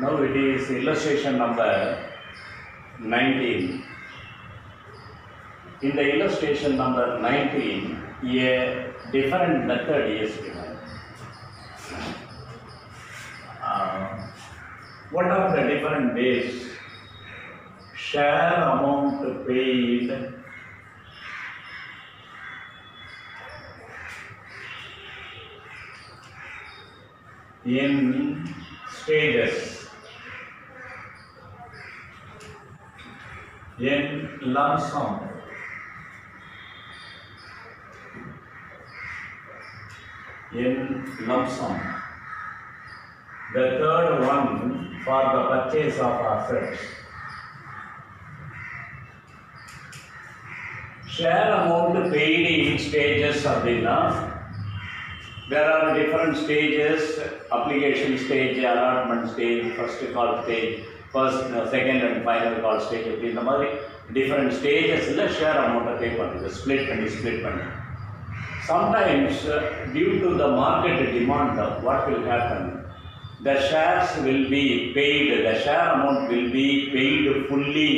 Now it is illustration number 19. In the illustration number 19, a different method is given. What are the different ways? Share amount paid, in stages, in lump sum, The third one for the purchase of assets. Share amount paid in stages அப்படின்னா there are different stages, application stage, allotment stage, first call stage, second and final call stage. இந்த மாதிரி different stages ல share amount pay பண்ணுது, split பண்ணி. Sometimes due to the market demand, what will happen? The shares will be paid, the share amount will be paid fully.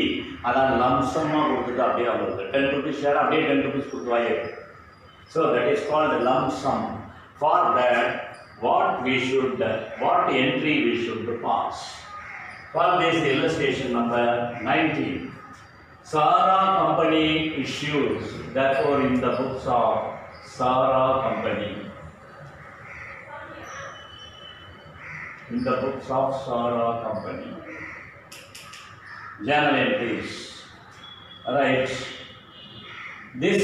அதான் lump sum கொடுத்துட்டு அப்படியே அவங்களுக்கு 10 rupees share அப்படியே 10 rupees கொடுத்து வாங்க. So that is called lump sum. For that, what entry we should pass? For this illustration number 19, Sara company issues, therefore in the books of Sara company, journal entries, right? This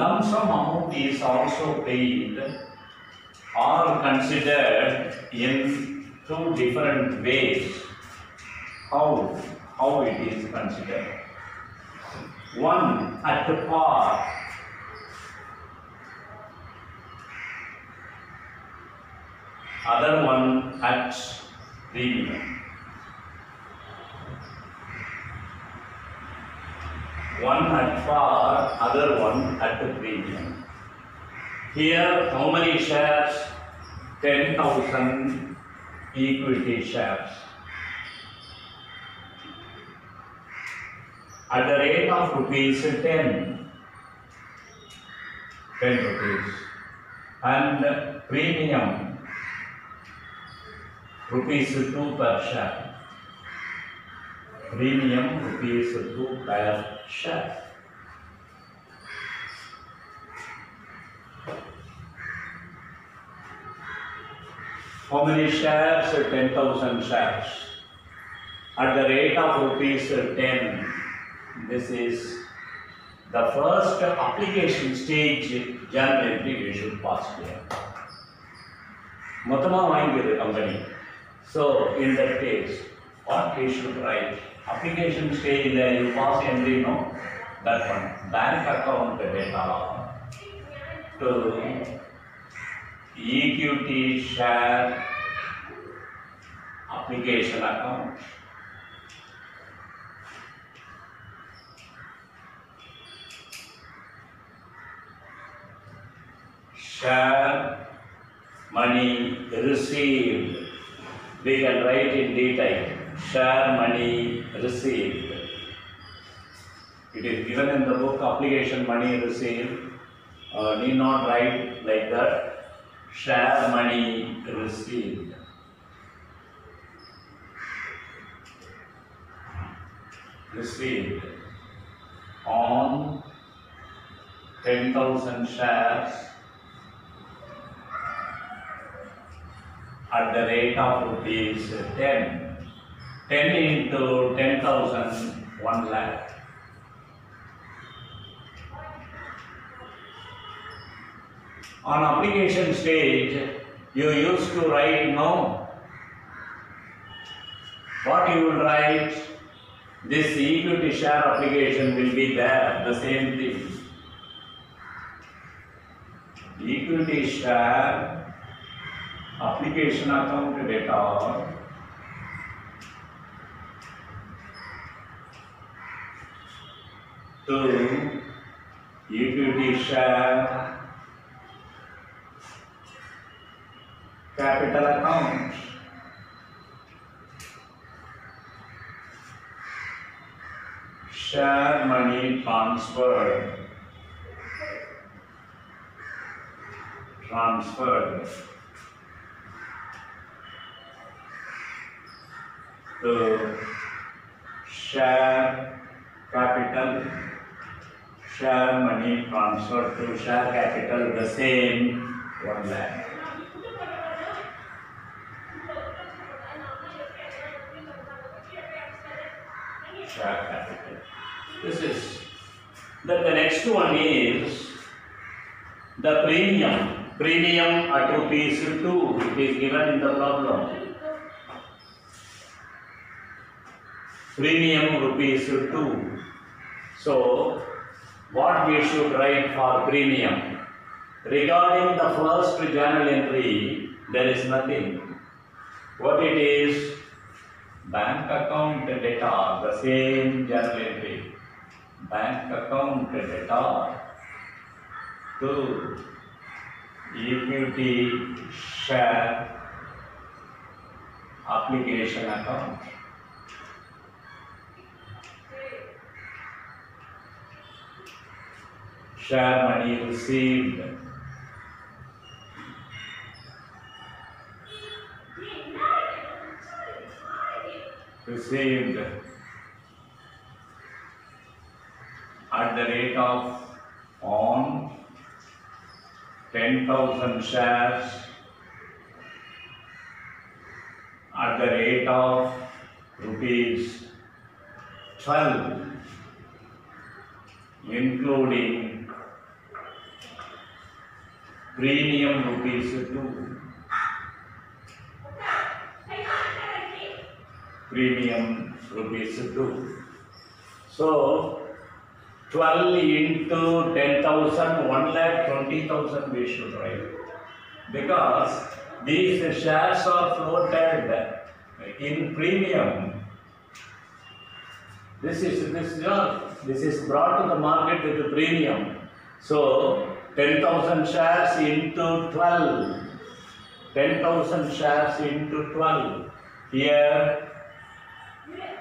lump sum amount is also paid or considered in two different ways. How it is considered? One at par, other one at premium. One at par, other one at premium. Here, how many shares? 10,000 equity shares. At the rate of rupees 10 rupees. And premium, rupees 2 per share. Premium, rupees 2 per share. How many shares? 10,000 shares. At the rate of rupees 10. This is the first application stage journal entry we should pass here. மொத்தமா வாங்கிது company. So in that case, what we should write? Application stage there you pass entry, no? That one. Bank account data to equity share application account. Share money received. We can write in detail. Share money received. It is given in the book application money received. Need not write like that. Share money received. Received on 10,000 shares at the rate of rupees 10. 10 into 10,000, 1 lakh. On application stage, you used to write no. What you will write? This equity share application will be there, the same thing. Equity share application account data to equity share capital account. share money transferred to share capital, share money transferred to share capital the same 1 lakh. Share capital. This is. Then the next one is the premium. Premium at rupees 2. It is given in the problem. Premium rupees 2. So, what we should write for premium? Regarding the first journal entry, there is nothing. What it is? Bank account data, the same journal entry. Bank account data to equity share application account. Share money received. Received at the rate of on 10,000 shares at the rate of rupees 12, including premium rupees 2. Premium rupees 2. So 12 into 10,000, 1,20,000 we should write, because these shares are floated in premium. This is brought to the market with the premium. So 10,000 shares into 12. 10,000 shares into 12. Here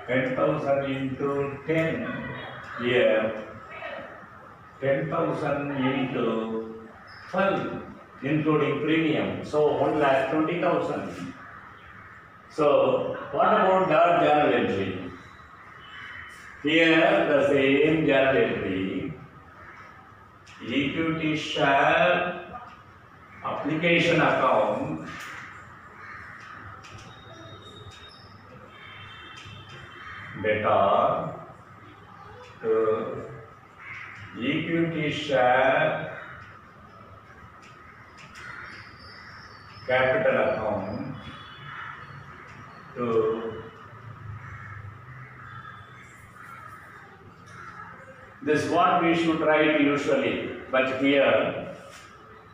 10,000 into 10. Here 10,000 into 12, including premium. So 1,20,000. So what about that journal entry? Here the same journal entry. Equity share application account data to equity share capital account to this is what we should write usually, but here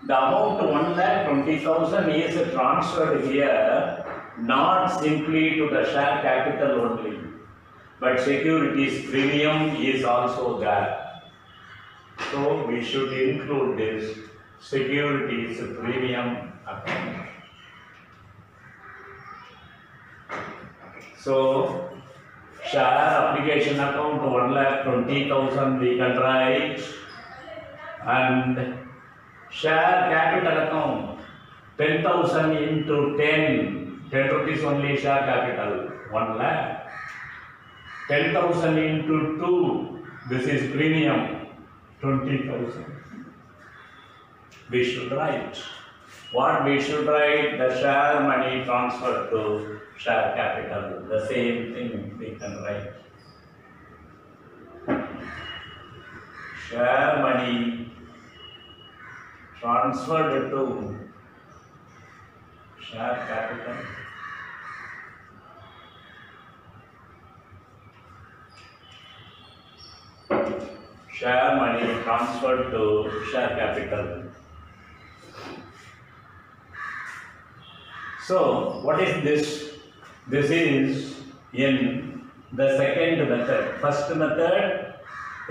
the amount 1,20,000 is transferred here, not simply to the share capital only, but securities premium is also there. So we should include this securities premium account. So share application account 1,20,000 we can write, and share capital account 10,000 into 10 rupees only share capital 1 lakh. 10,000 into 2, this is premium 20,000. We should write. What we should write? The share money transferred to share capital. The same thing we can write. Share money transferred to share capital. Share money transferred to share capital. So, what is this? This is in the second method. First method,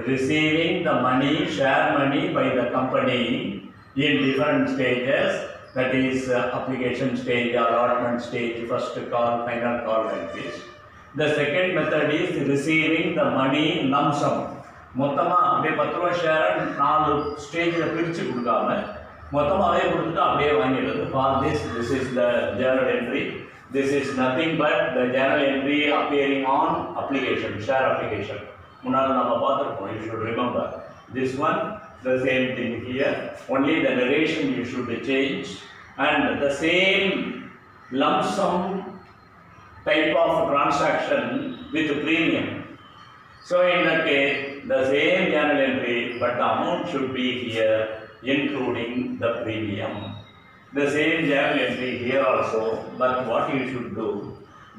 receiving the money, share money by the company in different stages, that is application stage, allotment stage, first call, final call, like this. The second method is receiving the money lump sum. மொத்தமா அப்படியே 10 ரூபாய் share 4 ஸ்டேஜ்ல பிரிச்சு கொடுக்காம மொத்தமாவே கொடுத்துட்டு அப்படியே வாங்கிடுறது. For this is the journal entry. This is nothing but the journal entry appearing on application, share application. முன்னால நாம பார்த்திருப்போம். You should remember this one. The same thing here. Only the narration you should change, and the same lump sum type of transaction with premium. So in that case, the same journal entry, but the amount should be here, including the premium. The same journal entry here also, but what you should do,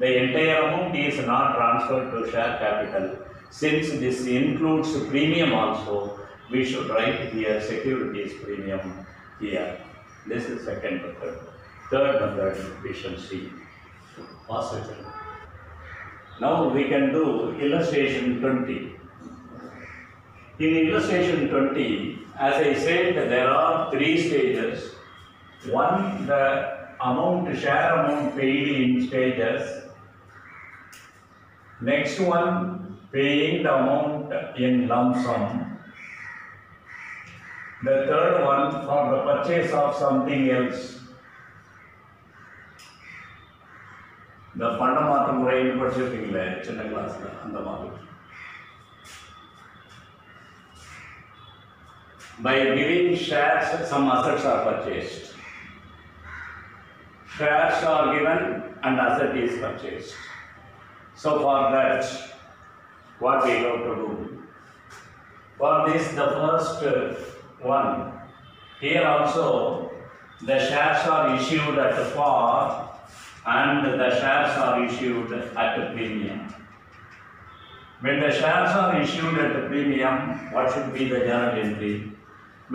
the entire amount is not transferred to share capital. Since this includes premium also, we should write here securities premium here. This is second method. Third method we shall see. Positive. Now we can do illustration 20. In illustration 20, as I said, there are 3 stages. One, the share amount paid in stages. Next one, paying the amount in lump sum. The third one, for the purchase of something else. The பண்டமாற்று முறைன்னு படிச்சிருக்கீங்களே சின்ன கிளாஸ்ல அந்த மாதிரி. By giving shares, some assets are purchased. Shares are given and asset is purchased. So for that, what we have to do? For this, the first one, here also the shares are issued at par and the shares are issued at a premium. When the shares are issued at a premium, what should be the journal entry?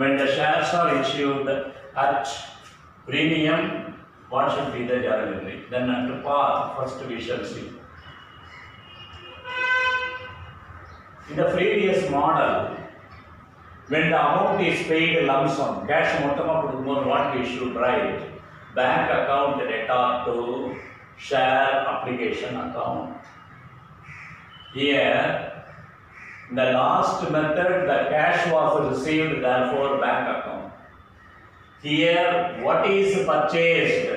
When the shares are issued at premium, what should be the journal entry? Then at par, first we shall see. In the previous model, when the amount is paid lump sum, cash mottama kudukumbodhu what we should write? Bank account debtor to share application account. Here, in the last method, the cash was received, therefore bank account. Here, what is purchased?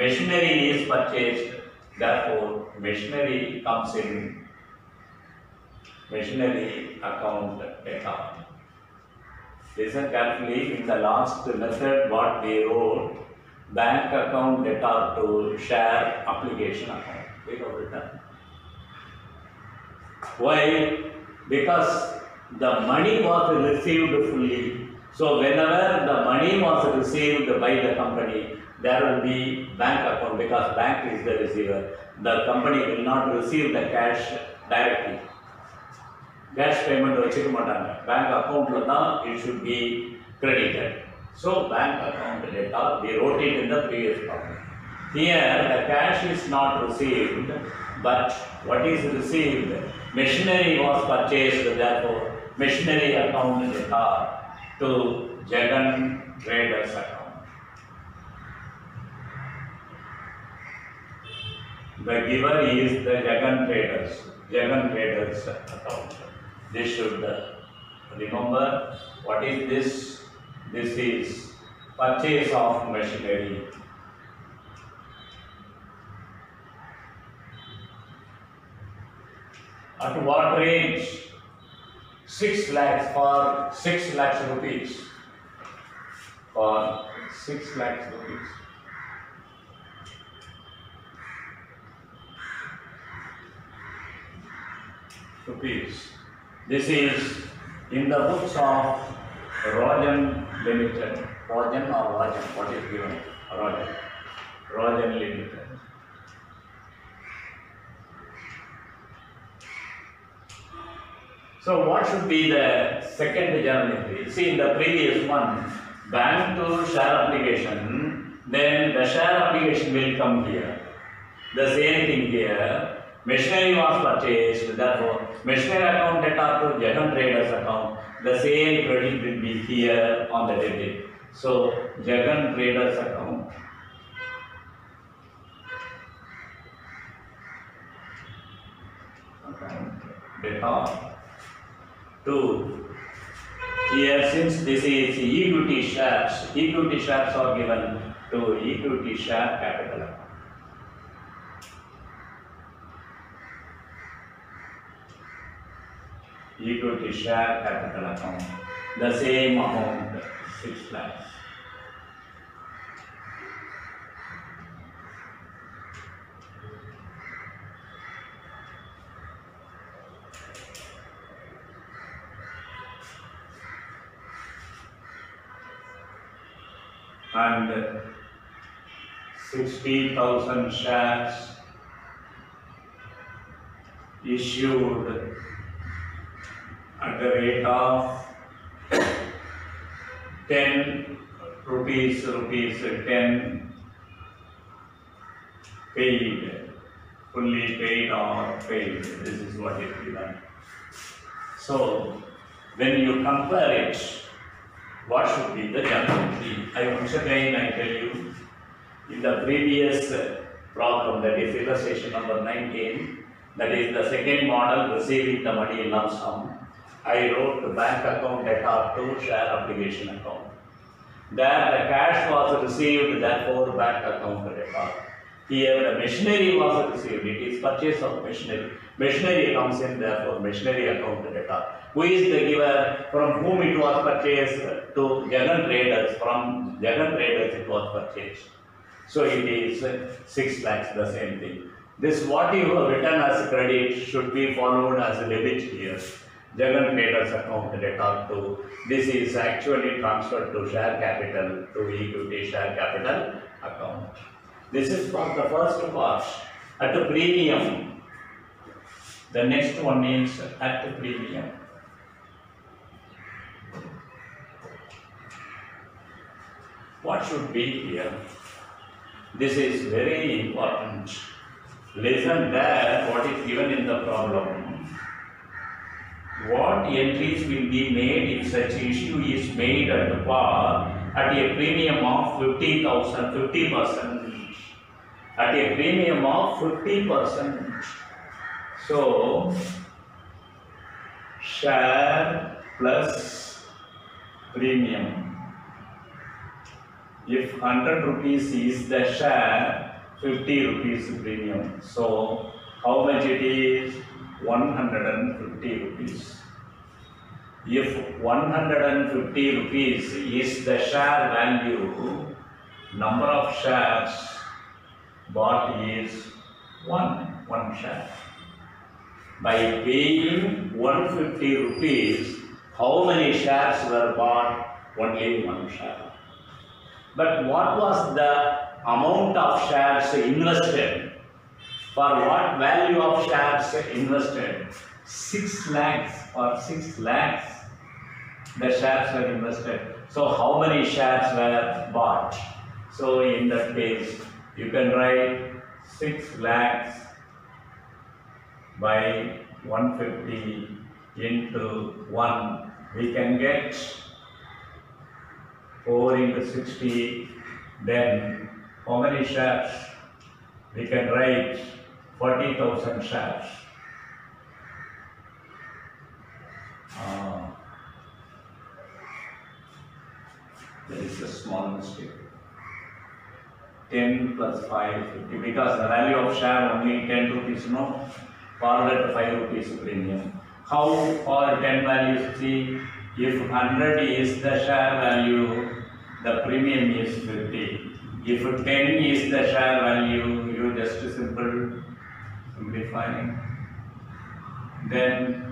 Machinery is purchased, therefore machinery comes in machinery account debtor. Listen carefully. In the last method, what we wrote, bank account debtor to share application account. We have written. Why? Because the money was received fully. So whenever the money was received by the company, there will be bank account because bank is the receiver. The company will not receive the cash directly. Cash payment vachikka maatanga. Bank account la dhaan it should be credited. So bank account debtor, we wrote it in the previous problem. Here the cash is not received, but what is received? Machinery was purchased, therefore machinery account debtor to Jagan Traders account. The giver is the Jagan Traders account. This should remember what is this? This is purchase of machinery. At what range? 6 lakhs for 6 lakhs rupees. For 6 lakhs rupees. This is in the books of Rajan Limited. Rajan or Rajan? What is given? Rajan. Rajan Limited. So what should be the second journal entry? See, in the previous one, bank to share application, then the share application will come here. The same thing here. Machinery was purchased, therefore machinery account debtor to Jagan Traders account. The same credit will be here on the debit. So Jagan Traders account. account debtor to, here since this is equity shares are given to equity share capital account. Equity share capital account, the same amount, 6 lakhs. And 60,000 shares issued at the rate of 10 rupees 10 paid, fully paid or paid. This is what is given. So when you compare it, what should be the general fee? Once again I tell you, in the previous problem, that is illustration number 19, that is the second model, receiving the money in lump sum, I wrote the bank account debtor to share obligation account. There the cash was received, therefore bank account debtor. Here the machinery was received, it is purchase of machinery. Machinery comes in, therefore machinery account debtor. Who is the giver? From whom it was purchased? To Jagan Traders. From Jagan Traders it was purchased. So it is 6 lakhs, the same thing. This what you have written as credit should be followed as a debit here. Jagan Traders account debtor to, this is actually transferred to share capital, to equity share capital account. This is for the first part. At the premium, the next one is at the premium. What should be here? This is very important. Listen there what is given in the problem. What entries will be made if such issue is made at the par at a premium of 50%, at a premium of 50%. So, share plus premium. If 100 rupees is the share, 50 rupees premium. So, how much it is? 150 rupees. If 150 rupees is the share value, number of shares bought is one share. By paying 150 rupees, how many shares were bought? Only 1 share. But what was the amount of shares invested? For what value of shares invested? 6 lakhs or 6 lakhs the shares were invested. So how many shares were bought? So in that case you can write 6 lakhs by 150 into 1. We can get 4 into 60. Then how many shares? We can write 40,000 shares. There is a small mistake. 10 plus 5, 50, because the value of share only 10 rupees, no? For that 5 rupees premium. How for 10 values? See, if 100 is the share value, the premium is 50. If 10 is the share value, you just simplifying. Then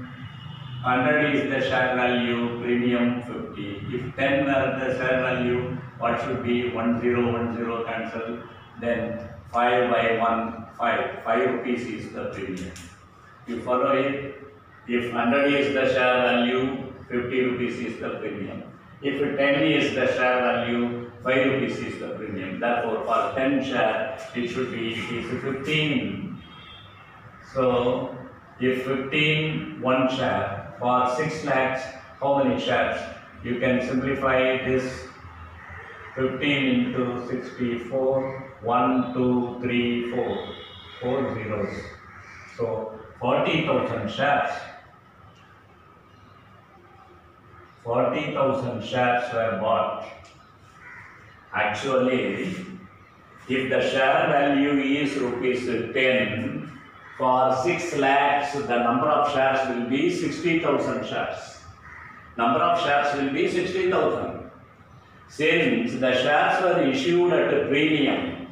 100 is the share value, premium 50. If 10 were the share value, what should be? 10, 10 cancel. Then 5 by 1, 5. 5 rupees is the premium. You follow it? If 100 is the share value, 50 rupees is the premium. If 10 is the share value, 5 rupees is the premium. Therefore, for 10 share, it should be 15. So, if 15, 1 share. For 6 lakhs, how many shares? You can simplify this 15 into 64, 1, 2, 3, 4. 4 zeros. So, 40,000 shares. 40,000 shares were bought. Actually, if the share value is rupees 10, for 6 lakhs, the number of shares will be 60,000 shares. Number of shares will be 60,000. Since the shares were issued at a premium,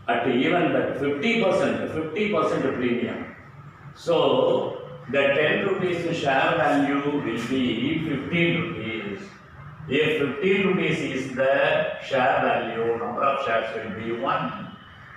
at even the 50% premium. So, the 10 rupees share value will be 15 rupees. If 15 rupees is the share value, number of shares will be 1.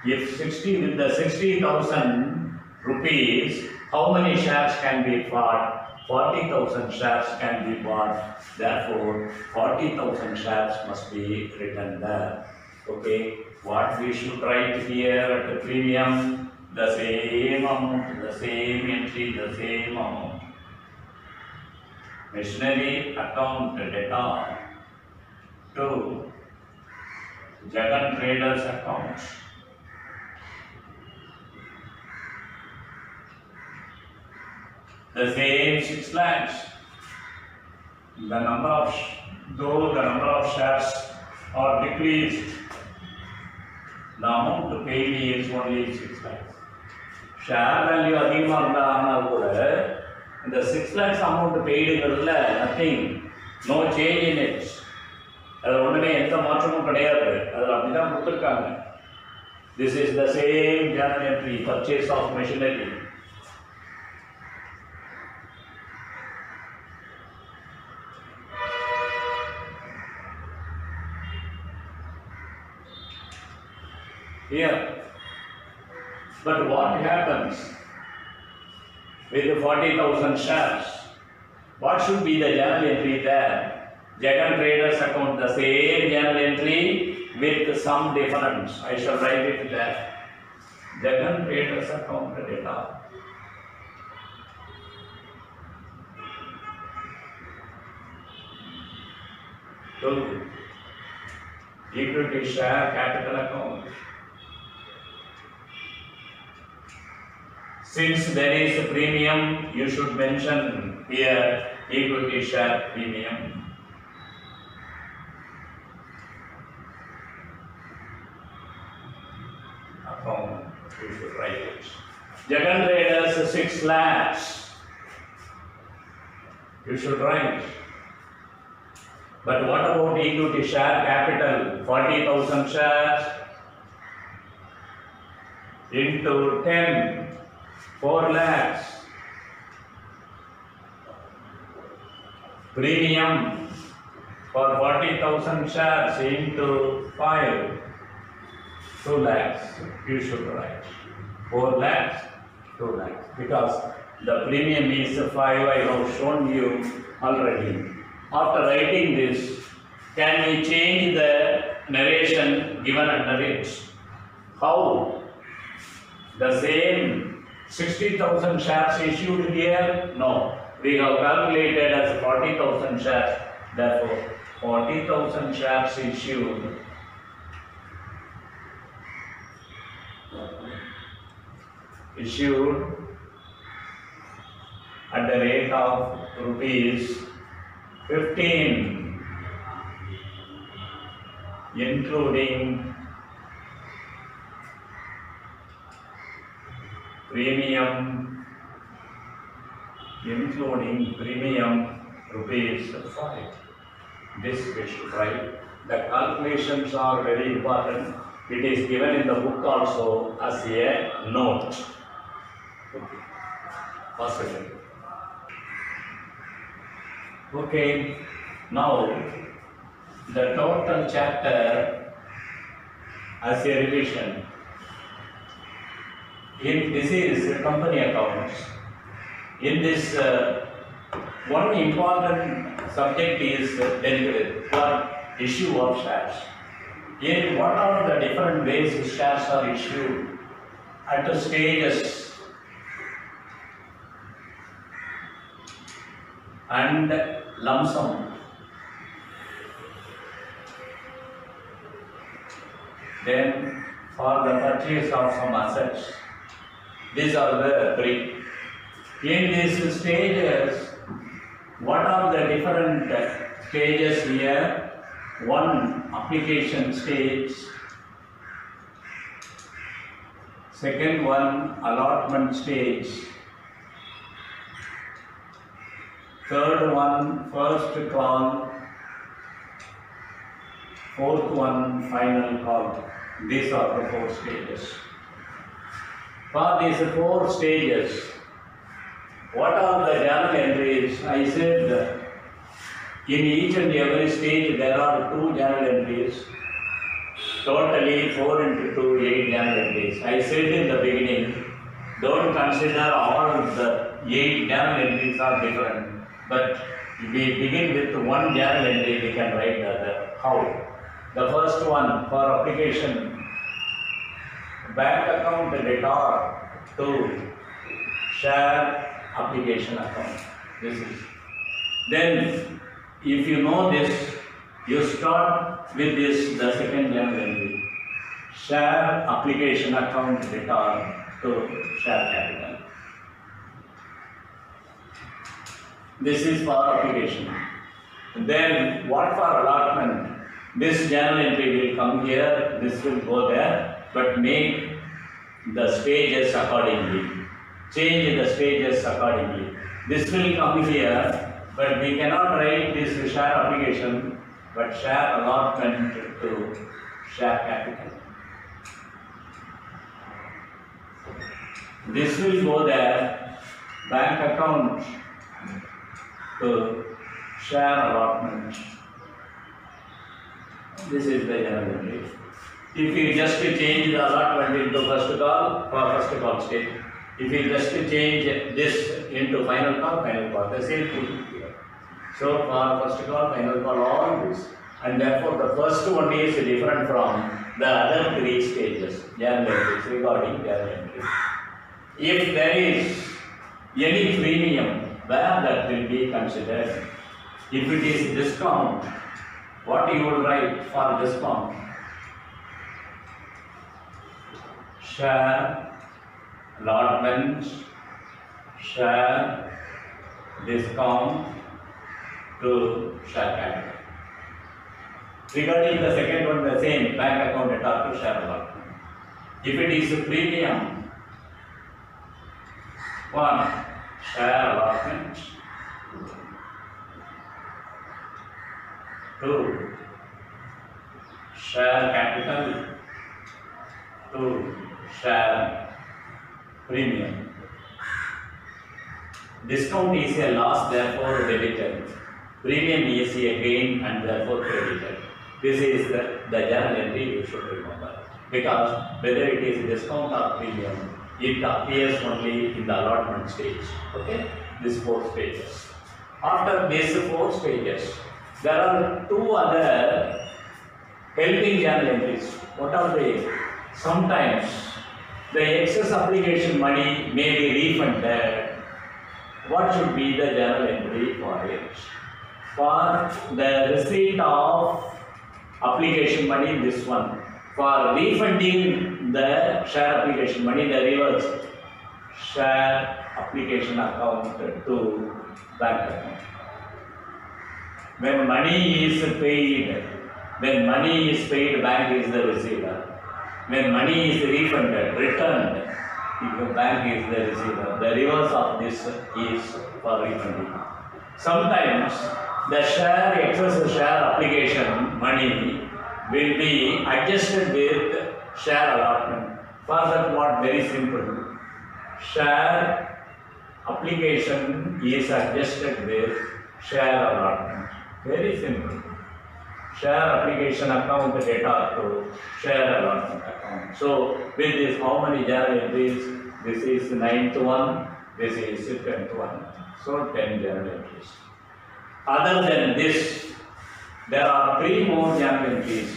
If 60,000 rupees, how many shares can be bought? 40,000 shares can be bought. Therefore, 40,000 shares must be written there. Okay, what we should write here at the premium? The same amount, the same entry, the same amount. Machinery account data to Jagan Traders account. The same 6 lakhs. The number of shares are decreased, the amount paid is only 6 lakhs. Share value அதிகமாக இருந்தால் கூட இந்த 6 lakhs amount paidங்கிறதுல nothing, no change in it. அது ஒன்றுமே எந்த மாற்றமும் கிடையாது. அதில் அப்படி தான் கொடுத்துருக்காங்க. This is the same journal entry, purchase of machinery. Here, but what happens with the 40,000 shares? What should be the journal entry there? Jagan Traders account, the same journal entry with some difference. I shall write it there. Jagan Traders account data. To equity share capital account. Since there is a premium, you should mention here equity share premium. Account, you should write it. Jagan Traders 6 lakhs. You should write. But what about equity share capital? 40,000 shares into 10. 4 lakhs. Premium for 40,000 shares into 5. 2 lakhs. You should write. 4 lakhs, 2 lakhs. Because the premium is 5, I have shown you already. After writing this, can we change the narration given under it? How? The same 60,000 shares issued here? No. We have calculated as 40,000 shares. Therefore, 40,000 shares issued at the rate of rupees 15, including premium rupees 5. This we should write. The calculations are very important. It is given in the book also as a note. Okay. Possible. Okay. Now the total chapter as a revision. This is company accounts. In this, one important subject is dealt with for issue of shares. In what are the different ways shares are issued at the stages and lump sum. Then for the purchase of some assets, These are the three. In these stages, what are the different stages here? One, application stage. Second one, allotment stage. Third one, first call. Fourth one, final call. These are the 4 stages. For these 4 stages, what are the journal entries? I said in each and every stage there are 2 journal entries. Totally 4 into 2, 8 journal entries. I said in the beginning, don't consider all the 8 journal entries are different. But if we begin with 1 journal entry, we can write the other. How? The first one for application, bank account debtor to share application account. This is. Then, if you know this, you start with this, the second journal entry. Share application account debtor to share capital. This is for application. Then, what for allotment? This journal entry will come here, this will go there, but make the stages accordingly. Change the stages accordingly. This will come here, but we cannot write this share application, but share allotment to share capital. This will go there, bank account to share allotment. This is the journal entry. If you just change the allotment into first call, for first call state. If you just change this into final call, the same thing here. So for first call, final call, all this. And therefore the first one is different from the other 3 stages, journal entries, regarding journal entry. If there is any premium, where that will be considered. If it is discount, what you will write for discount? Share allotment, share discount to share capital. Regarding the second one, the same, bank account debtor to share allotment. If it is a premium, 1, share allotment, 2, share capital, 2, share premium. Discount is a loss, therefore debited. Premium is a gain and therefore credited. This is the journal entry you should remember. Because whether it is discount or premium, it appears only in the allotment stage. Okay? These 4 stages. After these 4 stages, there are 2 other helping journal entries. What are they? Sometimes the excess application money may be refunded. What should be the journal entry for it? For the receipt of application money, this one. For refunding the share application money, the reverse. Share application account to bank account. When money is paid, bank is the receiver. When money is refunded, returned, the bank is the receiver. The reverse of this is for refunding. Sometimes the excess share application money will be adjusted with share allotment. For that, what? Very simple. Share application is adjusted with share allotment. Very simple. Share application account data to share allotment account. So with this, how many journal entries? This is 9th one, this is 10th one. So 10 journal entries. Other than this, there are 3 more journal entries.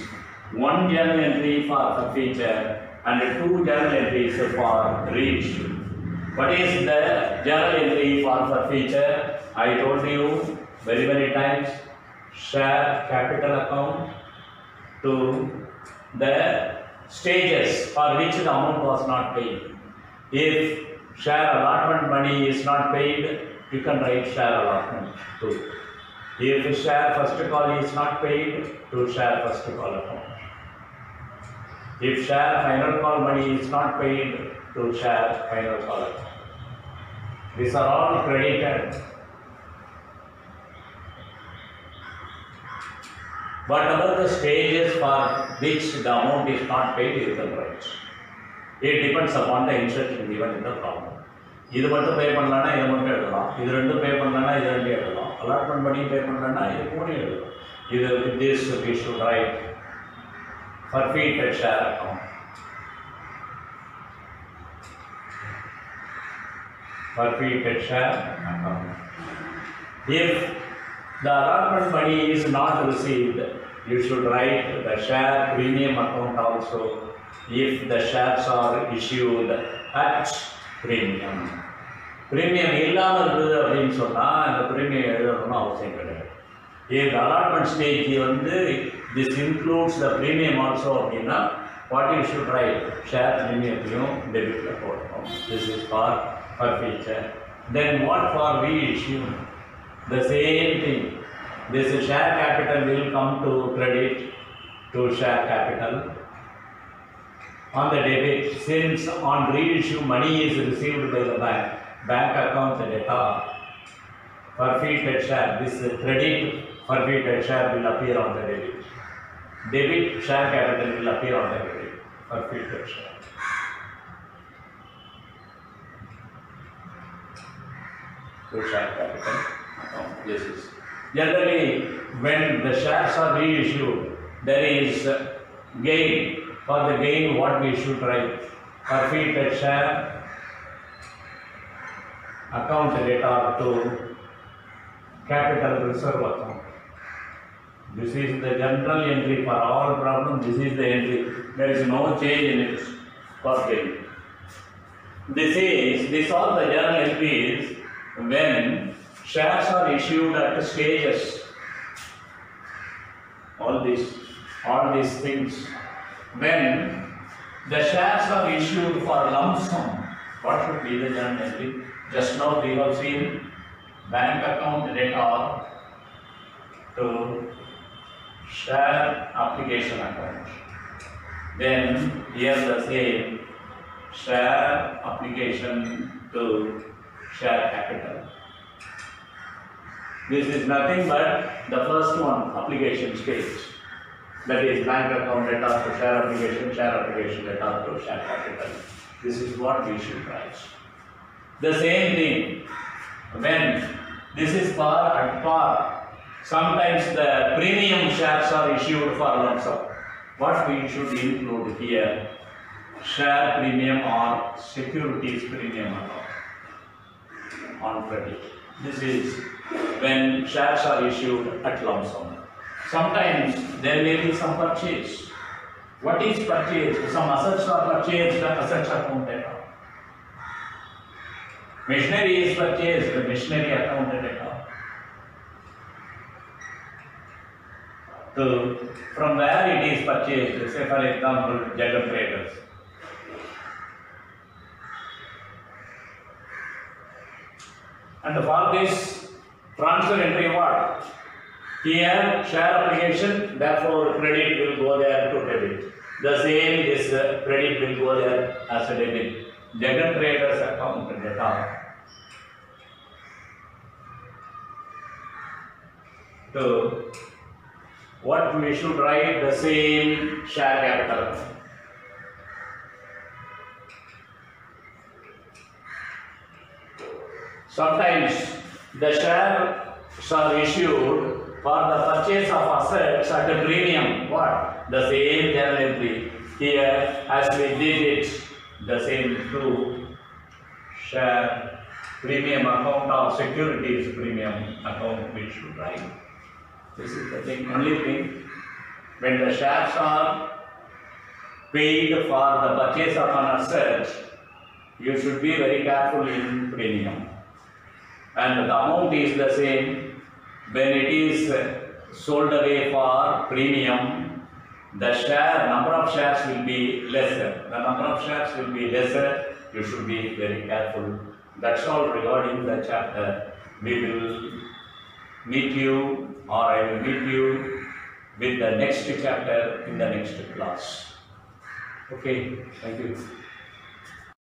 1 journal entry for feature and 2 journal entries for reissue. What is the journal entry for feature? I told you very times. Share capital account to the stages for which the amount was not paid. If share allotment money is not paid, you can write share allotment too. If share first call is not paid, to share first call account. If share final call money is not paid, to share final call account. These are all credited. Whatever the stages for which the amount is not paid, you can write. It depends upon the instruction given in the problem. இது மட்டும் பே பண்ணலன்னா இதை மட்டும் எழுதலாம், இது ரெண்டும் பே பண்ணலன்னா இது ரெண்டும் எழுதலாம், அலாட்மெண்ட் பண்ணி பே பண்ணலன்னா இது மூணையும் எழுதலாம். இது this we should write forfeited share account. Forfeited share account. If the allotment money is not received, you should write the share premium account also if the shares are issued at premium. Premium இல்லாமல் இருக்குது அப்படின்னு சொன்னால் அந்த premium எழுதணும்னு அவசியம் கிடையாது. If the allotment stage வந்து this includes the premium also அப்படின்னா what you should write share premium debitல போடணும். This is for forfeiture. Then what for reissue? The same thing. This share capital will come to credit to share capital. On the debit, since on reissue money is received by the bank account data, forfeited share, this credit forfeited share will appear on the debit. Debit share capital will appear on the debit. Forfeited share. So share capital. This is generally when the shares are reissued, there is gain. For the gain, what we should write? Forfeited share account data to capital reserve account. This is the general entry for all problems. This is the entry. There is no change in it for gain. These are the journal entries when shares are issued at stages. All these things. When the shares are issued for lump sum, what should be the journal entry? Just now we have seen bank account data to share application account. Then here the same share application to share capital. This is nothing but the first one, application stage. That is bank account data to share application data to share capital. This is what we should write. The same thing, when this is at par, sometimes the premium shares are issued for lump sum. What we should include here? Share premium or securities premium account on credit. This is when shares are issued at lump sum. Sometimes there may be some purchase. What is purchase? Some assets are purchased, the assets account data. Machinery is purchased, the machinery account data. So, from where it is purchased, say for example, Jagat Traders. And for this transfer entry what? Here share application, therefore credit will go there to debit. The same is credit will go there as a debit. Jagat Traders account data. So what we should write? The same share capital. Sometimes the shares are issued for the purchase of assets at a premium. What? The same journal entry. Here, as we did it, the same through share premium account or securities premium account we should write. This is the thing, only thing. When the shares are paid for the purchase of an asset, you should be very careful in premium. And the amount is the same. When it is sold away for premium, the number of shares will be lesser. The number of shares will be lesser you should be very careful. That's all regarding the chapter. We will meet you, or I will meet you with the next chapter in the next class. Okay, thank you.